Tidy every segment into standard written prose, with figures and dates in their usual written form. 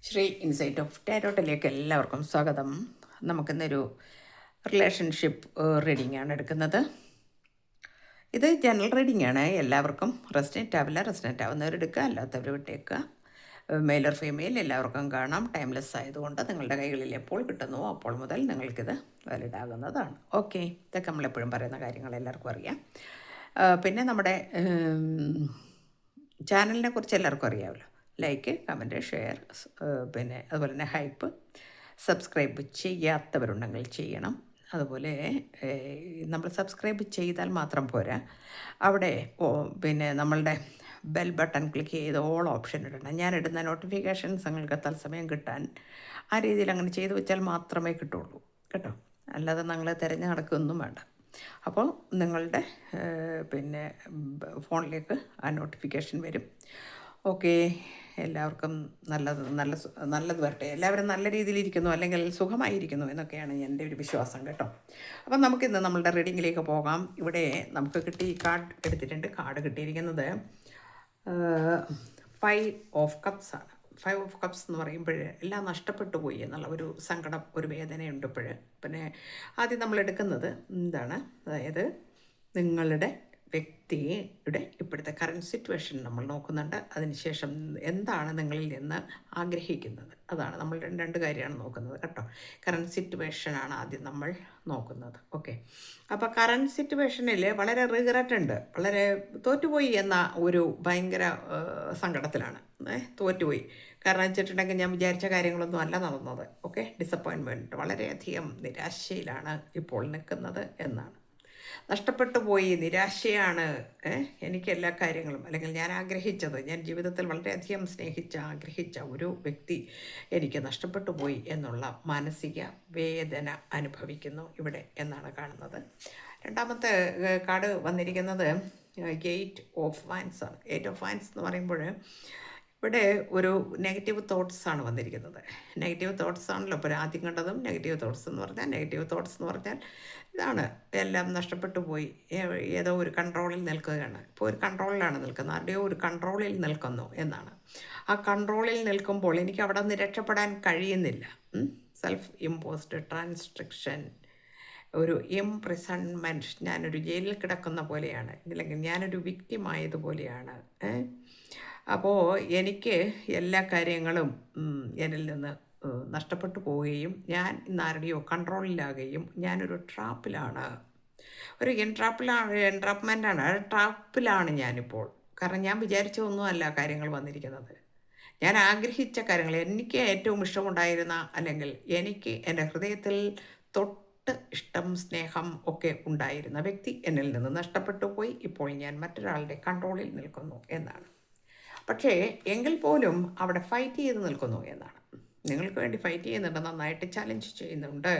Shri insight of ടാരോട്ടിലേക്ക് എല്ലാവർക്കും സ്വാഗതം. നമുക്കിന്നൊരു റിലേഷൻഷിപ്പ് റീഡിംഗ് ആണ് എടുക്കുന്നത്. ഇത് ജനറൽ റീഡിംഗ് ആണ്. എല്ലാവർക്കും റെസിഡൻറ്റ് ആവില്ല, റെസിഡൻറ്റ് ആവുന്നവരെടുക്കുക, അല്ലാത്തവർ വിട്ടേക്കുക. മെയിൽ ഓർ ഫീമെയിൽ എല്ലാവർക്കും കാണാം. ടൈംലെസ് ആയതുകൊണ്ട് നിങ്ങളുടെ കൈകളിൽ എപ്പോൾ കിട്ടുന്നുവോ അപ്പോൾ മുതൽ നിങ്ങൾക്കിത് വാലിഡ് ആകുന്നതാണ്. ഓക്കെ, ഇതൊക്കെ നമ്മളെപ്പോഴും പറയുന്ന കാര്യങ്ങൾ എല്ലാവർക്കും അറിയാം. പിന്നെ നമ്മുടെ ചാനലിനെ കുറിച്ച് എല്ലാവർക്കും അറിയാമല്ലോ. ലൈക്ക്, കമൻറ്റ്, ഷെയർ, പിന്നെ അതുപോലെ തന്നെ ഹൈപ്പ്. സബ്സ്ക്രൈബ് ചെയ്യാത്തവരുണ്ടെങ്കിൽ ചെയ്യണം. അതുപോലെ നമ്മൾ സബ്സ്ക്രൈബ് ചെയ്താൽ മാത്രം പോരാ, അവിടെ പിന്നെ നമ്മളുടെ ബെൽ ബട്ടൺ ക്ലിക്ക് ചെയ്ത് ഓൾ ഓപ്ഷൻ ഇടണം. ഞാനിടുന്ന നോട്ടിഫിക്കേഷൻസ് നിങ്ങൾക്ക് തത്സമയം കിട്ടാൻ ആ രീതിയിൽ അങ്ങനെ ചെയ്തു വെച്ചാൽ മാത്രമേ കിട്ടുള്ളൂ കേട്ടോ. അല്ലാതെ നിങ്ങൾ തിരഞ്ഞു നടക്കുകയൊന്നും വേണ്ട. അപ്പോൾ നിങ്ങളുടെ പിന്നെ ഫോണിലേക്ക് ആ നോട്ടിഫിക്കേഷൻ വരും. ഓക്കെ, എല്ലാവർക്കും നല്ലത് വരട്ടെ. എല്ലാവരും നല്ല രീതിയിലിരിക്കുന്നു, അല്ലെങ്കിൽ സുഖമായിരിക്കുന്നു എന്നൊക്കെയാണ് എൻ്റെ ഒരു വിശ്വാസം കേട്ടോ. അപ്പം നമുക്കിന്ന് നമ്മളുടെ റീഡിങ്ങിലേക്ക് പോകാം. ഇവിടെ നമുക്ക് കാർഡ് എടുത്തിട്ടുണ്ട്. കാർഡ് കിട്ടിയിരിക്കുന്നത് 5 ഓഫ് കപ്സ് ആണ്. 5 ഓഫ് കപ്സ് എന്ന് പറയുമ്പോൾ എല്ലാം നഷ്ടപ്പെട്ടു പോയി എന്നുള്ള ഒരു സങ്കടം, ഒരു വേദനയുണ്ട് ഇപ്പോൾ. പിന്നെ ആദ്യം നമ്മൾ എടുക്കുന്നത് എന്താണ്, അതായത് നിങ്ങളുടെ വ്യക്തിയുടെ ഇപ്പോഴത്തെ കറൻറ്റ് സിറ്റുവേഷൻ നമ്മൾ നോക്കുന്നുണ്ട്. അതിനുശേഷം എന്താണ് നിങ്ങളിൽ നിന്ന് ആഗ്രഹിക്കുന്നത്, അതാണ് നമ്മൾ രണ്ട് കാര്യമാണ് നോക്കുന്നത് കേട്ടോ. കറൻറ്റ് സിറ്റുവേഷനാണ് ആദ്യം നമ്മൾ നോക്കുന്നത്. ഓക്കെ, അപ്പോൾ കറൻറ്റ് സിറ്റുവേഷനിൽ വളരെ റിഗ്രറ്റ് ഉണ്ട്, വളരെ തോറ്റുപോയി എന്ന ഒരു ഭയങ്കര സങ്കടത്തിലാണ്. തോറ്റുപോയി കാരണം വെച്ചിട്ടുണ്ടെങ്കിൽ ഞാൻ വിചാരിച്ച കാര്യങ്ങളൊന്നും അല്ല നടന്നത്. ഓക്കെ, ഡിസപ്പോയിൻമെൻറ്റ്, വളരെയധികം നിരാശയിലാണ് ഇപ്പോൾ നിൽക്കുന്നത് എന്നാണ്. നഷ്ടപ്പെട്ടു പോയി, നിരാശയാണ്. എനിക്ക് എല്ലാ കാര്യങ്ങളും, അല്ലെങ്കിൽ ഞാൻ ആഗ്രഹിച്ചത്, ഞാൻ ജീവിതത്തിൽ വളരെയധികം ആഗ്രഹിച്ച ഒരു വ്യക്തി എനിക്ക് നഷ്ടപ്പെട്ടു പോയി എന്നുള്ള മാനസിക വേദന അനുഭവിക്കുന്നു ഇവിടെ എന്നാണ് കാണുന്നത്. രണ്ടാമത്തെ കാർഡ് വന്നിരിക്കുന്നത് 8 ഓഫ് വാൻസ് ആണ്. 8 ഓഫ് വാൻസ് എന്ന് പറയുമ്പോൾ ഇവിടെ ഒരു നെഗറ്റീവ് തോട്ട്സ് ആണ് വന്നിരിക്കുന്നത്. നെഗറ്റീവ് തോട്ട്സ് ആണല്ലോ ഇപ്പോൾ ആദ്യം കണ്ടതും. നെഗറ്റീവ് തോട്ട്സ് എന്ന് പറഞ്ഞാൽ ഇതാണ്, എല്ലാം നഷ്ടപ്പെട്ടു പോയി, ഏതോ ഒരു കൺട്രോളിൽ നിൽക്കുകയാണ്. ഇപ്പോൾ ഒരു കൺട്രോളിലാണ് നിൽക്കുന്നത്, ആരുടെയോ ഒരു കൺട്രോളിൽ നിൽക്കുന്നു എന്നാണ്. ആ കൺട്രോളിൽ നിൽക്കുമ്പോൾ എനിക്ക് അവിടെ നിന്ന് രക്ഷപ്പെടാൻ കഴിയുന്നില്ല. സെൽഫ് ഇമ്പോസ്ഡ് ട്രാൻസ്ട്രിക്ഷൻ, ഒരു ഇംപ്രിസൺമെൻറ്റ്, ഞാനൊരു ജയിലിൽ കിടക്കുന്ന പോലെയാണ്, അല്ലെങ്കിൽ ഞാനൊരു വിക്റ്റിമായതുപോലെയാണ്. അപ്പോൾ എനിക്ക് എല്ലാ കാര്യങ്ങളും എന്നിൽ നിന്ന് നഷ്ടപ്പെട്ടു പോവുകയും ഞാൻ ഇന്നാരുടെയോ കൺട്രോളിലാകുകയും ഞാനൊരു ട്രാപ്പിലാണ്, ഒരു എൻട്രാപ്മെൻ്റാണ്, ട്രാപ്പിലാണ് ഞാനിപ്പോൾ. കാരണം ഞാൻ വിചാരിച്ചതൊന്നുമല്ല കാര്യങ്ങൾ വന്നിരിക്കുന്നത്. ഞാൻ ആഗ്രഹിച്ച കാര്യങ്ങൾ, എനിക്ക് ഏറ്റവും ഇഷ്ടമുണ്ടായിരുന്ന, അല്ലെങ്കിൽ എനിക്ക് എൻ്റെ ഹൃദയത്തിൽ തൊട്ട് ഇഷ്ടം, സ്നേഹം ഒക്കെ ഉണ്ടായിരുന്ന വ്യക്തി എന്നിൽ നിന്ന് നഷ്ടപ്പെട്ടു പോയി. ഇപ്പോൾ ഞാൻ മറ്റൊരാളുടെ കൺട്രോളിൽ നിൽക്കുന്നു എന്നാണ്. പക്ഷേ എങ്കിൽ പോലും അവിടെ ഫൈറ്റ് ചെയ്ത് നിൽക്കുന്നു എന്നാണ്. നിങ്ങൾക്ക് വേണ്ടി ഫൈറ്റ് ചെയ്യുന്നുണ്ട്, നന്നായിട്ട് ചലഞ്ച് ചെയ്യുന്നുണ്ട്,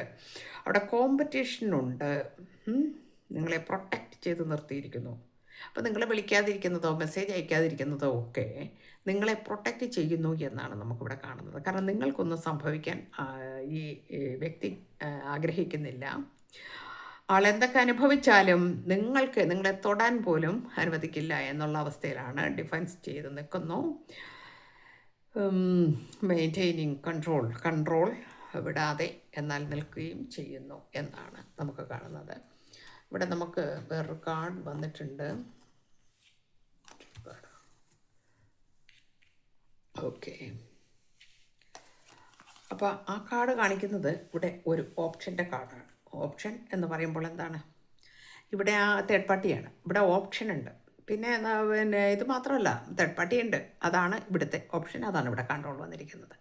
അവിടെ കോമ്പറ്റീഷനുണ്ട്, നിങ്ങളെ പ്രൊട്ടക്റ്റ് ചെയ്ത് നിർത്തിയിരിക്കുന്നു. അപ്പോൾ നിങ്ങളെ വിളിക്കാതിരിക്കുന്നതോ മെസ്സേജ് അയക്കാതിരിക്കുന്നതോ ഒക്കെ നിങ്ങളെ പ്രൊട്ടക്റ്റ് ചെയ്യുന്നു എന്നാണ് നമുക്കിവിടെ കാണുന്നത്. കാരണം നിങ്ങൾക്കൊന്നും സംഭവിക്കാൻ ഈ വ്യക്തി ആഗ്രഹിക്കുന്നില്ല. ആളെന്തൊക്കെ അനുഭവിച്ചാലും നിങ്ങളെ തൊടാൻ പോലും അനുവദിക്കില്ല എന്നുള്ള അവസ്ഥയിലാണ്. ഡിഫെൻസ് ചെയ്ത് നിൽക്കുന്നു. മെയിൻറ്റെയിനിങ് കൺട്രോൾ വിടാതെ എന്നാൽ നിൽക്കുകയും ചെയ്യുന്നു എന്നാണ് നമുക്ക് കാണുന്നത്. ഇവിടെ നമുക്ക് വേറൊരു കാർഡ് വന്നിട്ടുണ്ട്. ഓക്കെ, അപ്പോൾ ആ കാർഡ് കാണിക്കുന്നത് ഇവിടെ ഒരു ഓപ്ഷൻ്റെ കാർഡാണ്. ഓപ്ഷൻ എന്ന് പറയുമ്പോൾ എന്താണ്, ഇവിടെ ആ തേർഡ് പാർട്ടിയാണ്. ഇവിടെ ഓപ്ഷൻ ഉണ്ട്, പിന്നെ ഇത് മാത്രമല്ല, തേർഡ് പാർട്ടി ഉണ്ട്. അതാണ് ഇവിടുത്തെ ഓപ്ഷൻ, അതാണ് ഇവിടെ കൺട്രോൾ വന്നിരിക്കുന്നത്.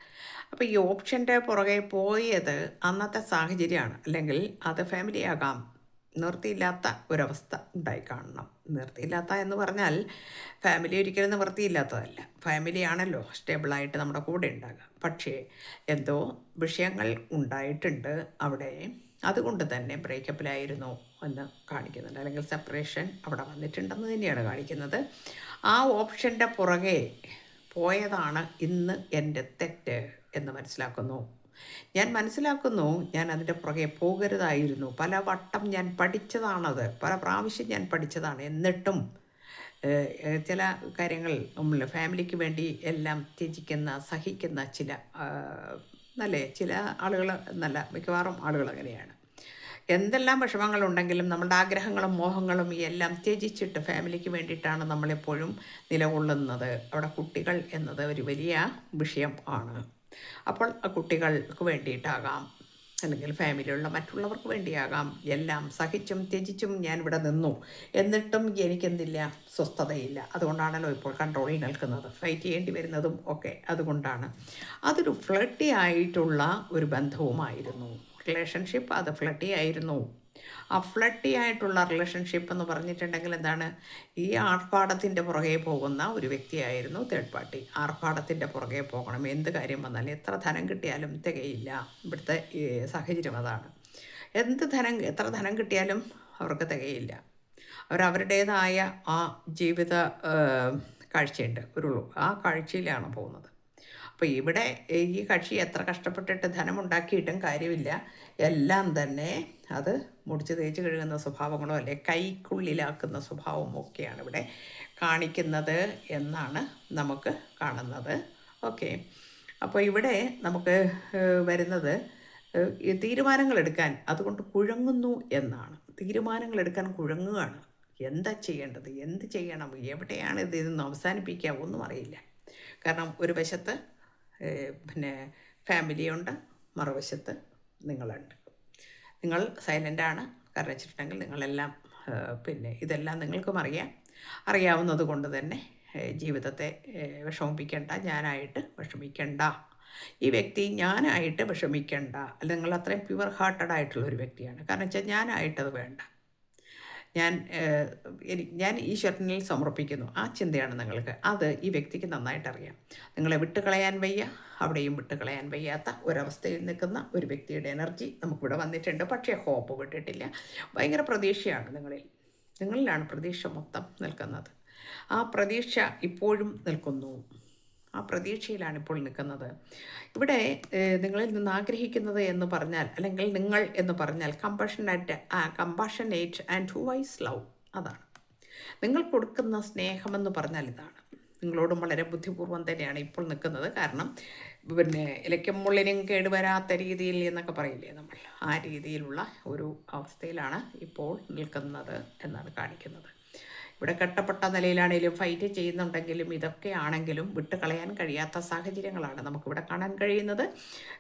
അപ്പോൾ ഈ ഓപ്ഷൻ്റെ പുറകെ പോയത് അന്നത്തെ സാഹചര്യമാണ്, അല്ലെങ്കിൽ അത് ഫാമിലി ആകാം. നിവൃത്തിയില്ലാത്ത ഒരവസ്ഥ ഉണ്ടായി കാണണം. നിവൃത്തിയില്ലാത്ത എന്ന് പറഞ്ഞാൽ ഫാമിലി ഒരിക്കലും നിവൃത്തിയില്ലാത്തതല്ല. ഫാമിലിയാണല്ലോ സ്റ്റേബിളായിട്ട് നമ്മുടെ കൂടെ ഉണ്ടാകുക. പക്ഷേ എന്തോ വിഷയങ്ങൾ ഉണ്ടായിട്ടുണ്ട് അവിടെ, അതുകൊണ്ട് തന്നെ ബ്രേക്കപ്പിലായിരുന്നു എന്ന് കാണിക്കുന്നുണ്ട്, അല്ലെങ്കിൽ സെപ്പറേഷൻ അവിടെ വന്നിട്ടുണ്ടെന്ന് തന്നെയാണ് കാണിക്കുന്നത്. ആ ഓപ്ഷൻ്റെ പുറകെ പോയതാണ് ഇന്ന് എൻ്റെ തെറ്റ് എന്ന് മനസ്സിലാക്കുന്നു. ഞാൻ അതിൻ്റെ പുറകെ പോകരുതായിരുന്നു. പല വട്ടം ഞാൻ പഠിച്ചതാണത്, പല പ്രാവശ്യം ഞാൻ പഠിച്ചതാണ്. എന്നിട്ടും ചില കാര്യങ്ങൾ നമ്മൾ ഫാമിലിക്ക് വേണ്ടി എല്ലാം ത്യജിക്കുന്ന സഹിക്കുന്ന ചില ആളുകൾ നല്ല മിക്കവാറും ആളുകൾ അങ്ങനെയാണ്. എന്തെല്ലാം വിഷമങ്ങളുണ്ടെങ്കിലും നമ്മളുടെ ആഗ്രഹങ്ങളും മോഹങ്ങളും എല്ലാം ത്യജിച്ചിട്ട് ഫാമിലിക്ക് വേണ്ടിയിട്ടാണ് നമ്മളെപ്പോഴും നിലകൊള്ളുന്നത്. അവിടെ കുട്ടികൾ എന്നത് ഒരു വലിയ വിഷയം ആണ്. അപ്പോൾ ആ കുട്ടികൾക്ക് വേണ്ടിയിട്ടാകാം, അല്ലെങ്കിൽ ഫാമിലിയുള്ള മറ്റുള്ളവർക്ക് വേണ്ടിയാകാം, എല്ലാം സഹിച്ചും ത്യജിച്ചും ഞാനിവിടെ നിന്നു, എന്നിട്ടും എനിക്കെന്തില്ല, സ്വസ്ഥതയില്ല. അതുകൊണ്ടാണല്ലോ ഇപ്പോൾ കൺട്രോളിൽ നിൽക്കുന്നത്, ഫൈറ്റ് ചെയ്യേണ്ടി വരുന്നതും ഒക്കെ അതുകൊണ്ടാണ്. അതൊരു ഫ്ലഡി ആയിട്ടുള്ള ഒരു ബന്ധവുമായിരുന്നു, റിലേഷൻഷിപ്പ് അത് ഫ്ലഡി ആയിരുന്നു. ആ ഫ്ലഡി ആയിട്ടുള്ള റിലേഷൻഷിപ്പ് എന്ന് പറഞ്ഞിട്ടുണ്ടെങ്കിൽ എന്താണ്, ഈ ആർഭാടത്തിൻ്റെ പുറകെ പോകുന്ന ഒരു വ്യക്തിയായിരുന്നു തേർഡ് പാർട്ടി. ആർഭാടത്തിൻ്റെ പുറകെ പോകണം, എന്ത് കാര്യം വന്നാലും എത്ര ധനം കിട്ടിയാലും തികയില്ല. ഇവിടുത്തെ ഈ സാഹചര്യം അതാണ്. എത്ര ധനം കിട്ടിയാലും അവർക്ക് തികയില്ല. അവരവരുടേതായ ആ ജീവിത കാഴ്ചയുണ്ട്, ആ കാഴ്ചയിലാണ് പോകുന്നത്. അപ്പോൾ ഇവിടെ ഈ കക്ഷി എത്ര കഷ്ടപ്പെട്ടിട്ട് ധനമുണ്ടാക്കിയിട്ടും കാര്യമില്ല, എല്ലാം തന്നെ അത് മുടിച്ച് തേച്ച് കഴുകുന്ന സ്വഭാവങ്ങളോ അല്ലെ കൈക്കുള്ളിലാക്കുന്ന സ്വഭാവമോ ഒക്കെയാണ് ഇവിടെ കാണിക്കുന്നത് എന്നാണ് നമുക്ക് കാണുന്നത്. ഓക്കെ, അപ്പോൾ ഇവിടെ നമുക്ക് വരുന്നത് തീരുമാനങ്ങൾ എടുക്കാൻ അതുകൊണ്ട് കുഴങ്ങുന്നു എന്നാണ്. തീരുമാനങ്ങൾ എടുക്കാൻ കുഴങ്ങുകയാണ്. എന്താ ചെയ്യേണ്ടത്, എന്ത് ചെയ്യണം, എവിടെയാണ് ഇതിന്ന് അവസാനിപ്പിക്കുക ഒന്നും അറിയില്ല. കാരണം ഒരു വശത്ത് ഫാമിലിയുണ്ട്, മറുവശത്ത് നിങ്ങളുണ്ട്. നിങ്ങൾ സൈലൻ്റാണ്, കാരണം വെച്ചിട്ടുണ്ടെങ്കിൽ നിങ്ങളെല്ലാം ഇതെല്ലാം നിങ്ങൾക്കും അറിയാവുന്നത് കൊണ്ട് തന്നെ ജീവിതത്തെ വിഷമിപ്പിക്കേണ്ട, ഞാനായിട്ട് വിഷമിക്കേണ്ട, ഈ വ്യക്തി ഞാനായിട്ട് വിഷമിക്കേണ്ട. അല്ലെങ്കിൽ നിങ്ങൾ അത്രയും പ്യുവർ ഹാർട്ടഡ് ആയിട്ടുള്ള ഒരു വ്യക്തിയാണ്. കാരണം വെച്ചാൽ ഞാനായിട്ടത് വേണ്ട, ഞാൻ ഈശ്വരനിൽ സമർപ്പിക്കുന്നു, ആ ചിന്തയാണ് നിങ്ങൾക്ക്. അത് ഈ വ്യക്തിക്ക് നന്നായിട്ടറിയാം. നിങ്ങളെ വിട്ടുകളയാൻ വയ്യ, അവിടെയും വിട്ടുകളയാൻ വയ്യാത്ത ഒരവസ്ഥയിൽ നിൽക്കുന്ന ഒരു വ്യക്തിയുടെ എനർജി നമുക്കിവിടെ വന്നിട്ടുണ്ട്. പക്ഷേ ഹോപ്പ് വിട്ടിട്ടില്ല. ഭയങ്കര പ്രതീക്ഷയാണ് നിങ്ങളിലാണ് പ്രതീക്ഷ മൊത്തം നിൽക്കുന്നത്. ആ പ്രതീക്ഷ ഇപ്പോഴും നിൽക്കുന്നു, ആ പ്രതീക്ഷയിലാണ് ഇപ്പോൾ നിൽക്കുന്നത്. ഇവിടെ നിങ്ങളിൽ നിന്ന് ആഗ്രഹിക്കുന്നത് എന്ന് പറഞ്ഞാൽ, അല്ലെങ്കിൽ നിങ്ങൾ എന്ന് പറഞ്ഞാൽ കമ്പാഷനേറ്റ് ആൻഡ് വൈസ് ലവ്. അതാണ് നിങ്ങൾ കൊടുക്കുന്ന സ്നേഹമെന്ന് പറഞ്ഞാൽ. ഇതാണ് നിങ്ങളോടും വളരെ ബുദ്ധിപൂർവ്വം തന്നെയാണ് ഇപ്പോൾ നിൽക്കുന്നത്. കാരണം ഇലയ്ക്കും മുള്ളിനും കേടുവരാത്ത രീതിയിൽ എന്നൊക്കെ പറയില്ലേ നമ്മൾ, ആ രീതിയിലുള്ള ഒരു അവസ്ഥയിലാണ് ഇപ്പോൾ നിൽക്കുന്നത് എന്നാണ് കാണിക്കുന്നത്. ഇവിടെ കെട്ടപ്പെട്ട നിലയിലാണെങ്കിലും ഫൈറ്റ് ചെയ്യുന്നുണ്ടെങ്കിലും ഇതൊക്കെ ആണെങ്കിലും വിട്ടുകളയാൻ കഴിയാത്ത സാഹചര്യങ്ങളാണ് നമുക്കിവിടെ കാണാൻ കഴിയുന്നത്.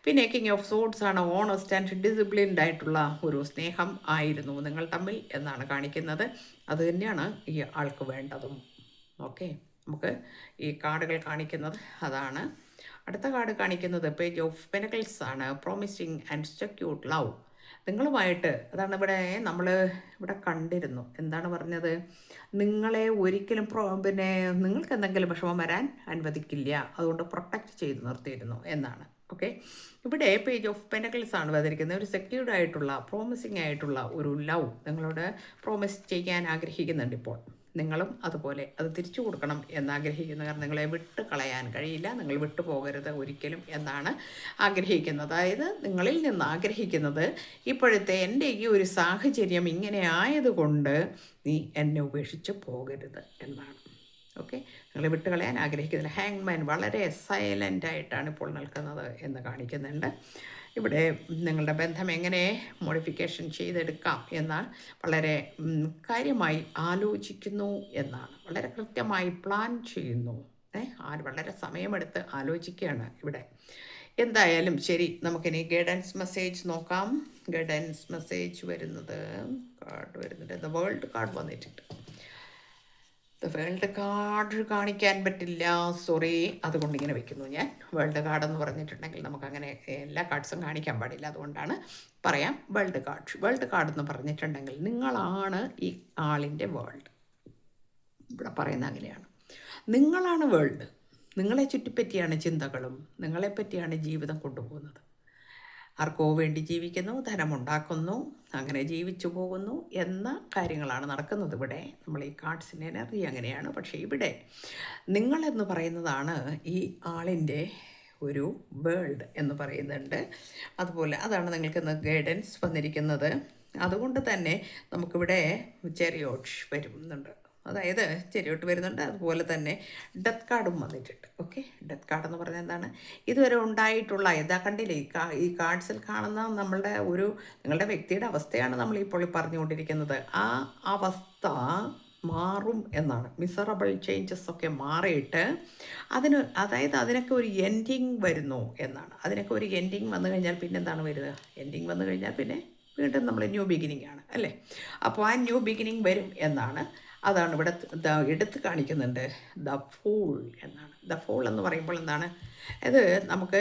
പിന്നെ കിങ് ഓഫ് സോഡ്സ് ആണ്. ഓണസ്റ്റ് ആൻഡ് ഡിസിപ്ലിൻഡ് ആയിട്ടുള്ള ഒരു സ്നേഹം ആയിരുന്നു നിങ്ങൾ തമ്മിൽ എന്നാണ് കാണിക്കുന്നത്. അത് തന്നെയാണ് ഈ ആൾക്ക് വേണ്ടതും. ഓക്കെ, നമുക്ക് ഈ കാർഡുകൾ കാണിക്കുന്നത് അതാണ്. അടുത്ത കാർഡ് കാണിക്കുന്നത് പേജ് ഓഫ് പെനക്കിൾസ് ആണ്. Promising and secured love. നിങ്ങളുമായിട്ട് അതാണ് നമ്മൾ ഇവിടെ കണ്ടിരുന്നു. എന്താണ് പറഞ്ഞത്, നിങ്ങളെ ഒരിക്കലും നിങ്ങൾക്ക് എന്തെങ്കിലും വിഷമം വരാൻ അനുവദിക്കില്ല, അതുകൊണ്ട് പ്രൊട്ടക്റ്റ് ചെയ്ത് നിർത്തിയിരുന്നു എന്നാണ്. ഓക്കെ, ഇവിടെ പേജ് ഓഫ് പെനക്കിൾസ് ആണ് വന്നിരിക്കുന്നത്. ഒരു സെക്യൂർഡ് ആയിട്ടുള്ള പ്രോമിസിങ് ആയിട്ടുള്ള ഒരു ലവ് നിങ്ങളോട് പ്രോമിസ് ചെയ്യാൻ ആഗ്രഹിക്കുന്നുണ്ട് ഇപ്പോൾ. നിങ്ങളും അതുപോലെ അത് തിരിച്ചു കൊടുക്കണം എന്നാഗ്രഹിക്കുന്നു. കാരണം നിങ്ങളെ വിട്ട് കളയാൻ കഴിയില്ല, നിങ്ങൾ വിട്ടു പോകരുത് ഒരിക്കലും എന്നാണ് ആഗ്രഹിക്കുന്നത്. അതായത് നിങ്ങളിൽ നിന്ന് ആഗ്രഹിക്കുന്നത് ഇപ്പോഴത്തെ എൻ്റെ ഈ ഒരു സാഹചര്യം ഇങ്ങനെ ആയതുകൊണ്ട് നീ എന്നെ ഉപേക്ഷിച്ച് പോകരുത് എന്നാണ്. ഓക്കെ, നിങ്ങളെ വിട്ട് കളയാൻ ആഗ്രഹിക്കുന്നില്ല. ഹാങ്മാൻ വളരെ സൈലൻ്റായിട്ടാണ് ഇപ്പോൾ നിൽക്കുന്നത് എന്ന് കാണിക്കുന്നുണ്ട്. ഇവിടെ നിങ്ങളുടെ ബന്ധം എങ്ങനെ മോഡിഫിക്കേഷൻ ചെയ്തെടുക്കാം എന്ന് വളരെ കാര്യമായി ആലോചിക്കുന്നു എന്നാണ്. വളരെ കൃത്യമായി പ്ലാൻ ചെയ്യുന്നു. വളരെ സമയമെടുത്ത് ആലോചിക്കുകയാണ് ഇവിടെ. എന്തായാലും ശരി, നമുക്കിനി ഗൈഡൻസ് മെസ്സേജ് നോക്കാം. ഗൈഡൻസ് മെസ്സേജ് കാർഡ് വരുന്നുണ്ട്. ദ വേൾഡ് കാർഡ് വന്നിട്ടുണ്ട്. വേൾഡ് കാർഡ് കാണിക്കാൻ പറ്റില്ല, സോറി, അതുകൊണ്ട് ഇങ്ങനെ വെക്കുന്നു ഞാൻ. വേൾഡ് കാർഡ് എന്ന് പറഞ്ഞിട്ടുണ്ടെങ്കിൽ നമുക്കങ്ങനെ എല്ലാ കാർഡ്സും കാണിക്കാൻ പാടില്ല, അതുകൊണ്ടാണ് പറയാം. വേൾഡ് കാർഡ് എന്ന് പറഞ്ഞിട്ടുണ്ടെങ്കിൽ നിങ്ങളാണ് ഈ ആളിൻ്റെ വേൾഡ്. ഇവിടെ പറയുന്നത് അങ്ങനെയാണ്, നിങ്ങളാണ് വേൾഡ്. നിങ്ങളെ ചുറ്റിപ്പറ്റിയാണ് ചിന്തകളും, നിങ്ങളെപ്പറ്റിയാണ് ജീവിതം കൊണ്ടുപോകുന്നത്. ആർക്കോ വേണ്ടി ജീവിക്കുന്നു, ധനമുണ്ടാക്കുന്നു, അങ്ങനെ ജീവിച്ചു പോകുന്നു എന്ന കാര്യങ്ങളാണ് നടക്കുന്നത് ഇവിടെ. നമ്മൾ ഈ കാർഡ്സിൻ്റെ എനർജി അങ്ങനെയാണ്. പക്ഷേ ഇവിടെ നിങ്ങളെന്ന് പറയുന്നതാണ് ഈ ആളിൻ്റെ ഒരു വേൾഡ് എന്ന് പറയുന്നുണ്ട്. അതുപോലെ അതാണ് നിങ്ങൾക്കിന്ന് ഗൈഡൻസ് വന്നിരിക്കുന്നത്. അതുകൊണ്ട് തന്നെ നമുക്കിവിടെ ചെറിയോട്ട് വരുന്നുണ്ട്. അതായത് ചെരിയോട്ട് വരുന്നുണ്ട്. അതുപോലെ തന്നെ ഡെത്ത് കാർഡും വന്നിട്ടുണ്ട്. ഓക്കെ, ഡെത്ത് കാർഡ് എന്ന് പറഞ്ഞാൽ എന്താണ്? ഇതുവരെ ഉണ്ടായിട്ടുള്ള ഇതാ കണ്ടില്ലേ, ഈ കാർഡ്സിൽ കാണുന്ന നിങ്ങളുടെ വ്യക്തിയുടെ അവസ്ഥയാണ് നമ്മളിപ്പോൾ പറഞ്ഞുകൊണ്ടിരിക്കുന്നത്. ആ അവസ്ഥ മാറും എന്നാണ്. മിസറബിൾ ചേഞ്ചസ് ഒക്കെ മാറിയിട്ട് അതായത് അതിനൊക്കെ ഒരു എൻഡിങ് വരുന്നു എന്നാണ്. അതിനൊക്കെ ഒരു എൻഡിങ് വന്നു കഴിഞ്ഞാൽ പിന്നെ എന്താണ് വരിക? എൻഡിങ് വന്നു കഴിഞ്ഞാൽ പിന്നെ വീണ്ടും നമ്മൾ ന്യൂ ബിഗിനിങ് ആണ് അല്ലേ? അപ്പോൾ ആ ന്യൂ ബിഗിനിങ് വരും എന്നാണ്. അതാണ് ഇവിടെ എടുത്ത് കാണിക്കുന്നുണ്ട്. ദ ഫൂൾ എന്നാണ്. ദ ഫൂൾ എന്ന് പറയുമ്പോൾ എന്താണ്? അത് നമുക്ക്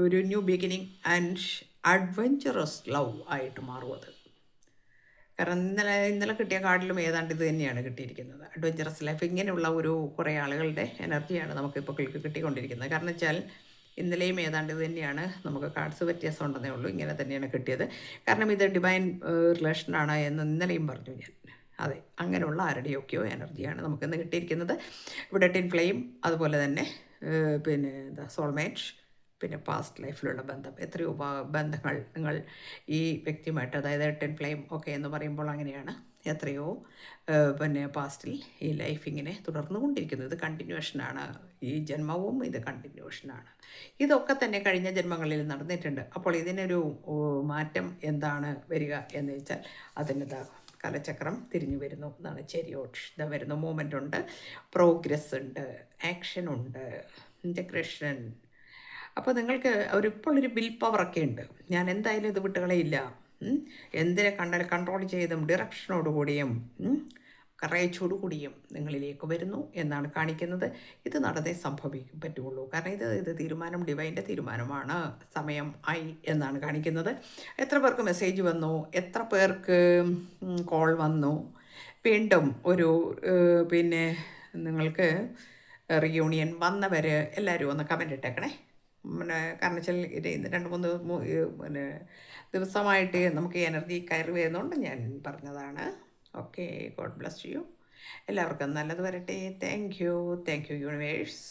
ഒരു new beginning and adventurous love ആയിട്ട് മാറും അത്. കാരണം ഇന്നലെ കിട്ടിയ കാർഡിലും ഏതാണ്ട് ഇത് തന്നെയാണ് കിട്ടിയിരിക്കുന്നത്. അഡ്വഞ്ചറസ് ലൈഫ്, ഇങ്ങനെയുള്ള കുറേ ആളുകളുടെ എനർജിയാണ് നമുക്കിപ്പോൾ കിട്ടിക്കൊണ്ടിരിക്കുന്നത്. കാരണം വെച്ചാൽ ഇന്നലെയും ഏതാണ്ട് ഇത് തന്നെയാണ്. നമുക്ക് കാർഡ്സ് വ്യത്യാസം ഉണ്ടെന്നേ ഉള്ളൂ. ഇങ്ങനെ തന്നെയാണ് കിട്ടിയത്. കാരണം ഇത് ഡിവൈൻ റിലേഷനാണ് എന്ന് ഇന്നലെയും പറഞ്ഞു ഞാൻ. അതെ, അങ്ങനെയുള്ള ആരുടെയൊക്കെയോ എനർജിയാണ് നമുക്കിന്ന് കിട്ടിയിരിക്കുന്നത്. ഇവിടെ ടിൻ ഫ്ലെയിം, അതുപോലെ തന്നെ പിന്നെ സോൾമേറ്റ്, പിന്നെ പാസ്റ്റ് ലൈഫിലുള്ള ബന്ധം. എത്രയോ ബന്ധങ്ങൾ നിങ്ങൾ ഈ വ്യക്തിയുമായിട്ട്, അതായത് ടിൻ ഫ്ലെയിം ഒക്കെ എന്ന് പറയുമ്പോൾ അങ്ങനെയാണ്. എത്രയോ പിന്നെ പാസ്റ്റിൽ ഈ ലൈഫ് ഇങ്ങനെ തുടർന്നുകൊണ്ടിരിക്കുന്നത്. ഇത് കണ്ടിന്യൂഷനാണ്. ഈ ജന്മവും ഇത് കണ്ടിന്യൂഷനാണ്. ഇതൊക്കെ തന്നെ കഴിഞ്ഞ ജന്മങ്ങളിൽ നടന്നിട്ടുണ്ട്. അപ്പോൾ ഇതിനൊരു മാറ്റം എന്താണ് വരിക എന്ന് വെച്ചാൽ അതിന് കലചക്രം തിരിഞ്ഞു വരുന്നു എന്നാണ്. ചെരിയോട്ട് വരുന്നു. മൂവ്മെൻ്റ് ഉണ്ട്, പ്രോഗ്രസ് ഉണ്ട്, ആക്ഷൻ ഉണ്ട്, ഇൻ്റഗ്രേഷൻ. അപ്പോൾ നിങ്ങൾക്ക് ഇപ്പോൾ ഒരു വിൽ പവറൊക്കെ ഉണ്ട്. ഞാൻ എന്തായാലും ഇത് വിട്ടുകളയില്ല, എന്തിനെ കൺട്രോൾ ചെയ്തും ഡിറക്ഷനോടുകൂടിയും കറേജോടുകൂടിയും നിങ്ങളിലേക്ക് വരുന്നു എന്നാണ് കാണിക്കുന്നത്. ഇത് നടന്നേ പറ്റുള്ളൂ. കാരണം ഇത് തീരുമാനം ഡിവൈൻ്റെ തീരുമാനമാണ്. സമയം ആയി എന്നാണ് കാണിക്കുന്നത്. എത്ര പേർക്ക് മെസ്സേജ് വന്നു, എത്ര പേർക്ക് കോൾ വന്നു, വീണ്ടും പിന്നെ നിങ്ങൾക്ക് റിയൂണിയൻ വന്നവർ എല്ലാവരും ഒന്ന് കമൻ്റ് ഇട്ടേക്കണേ. കാരണം വെച്ചാൽ ഇത് 2-3 ദിവസമായിട്ട് നമുക്ക് എനർജി കയറി വരുന്നതുകൊണ്ട് ഞാൻ പറഞ്ഞതാണ്. Okay, God bless you. എല്ലാവർക്കും നല്ലത് വരട്ടെ. Thank you universe.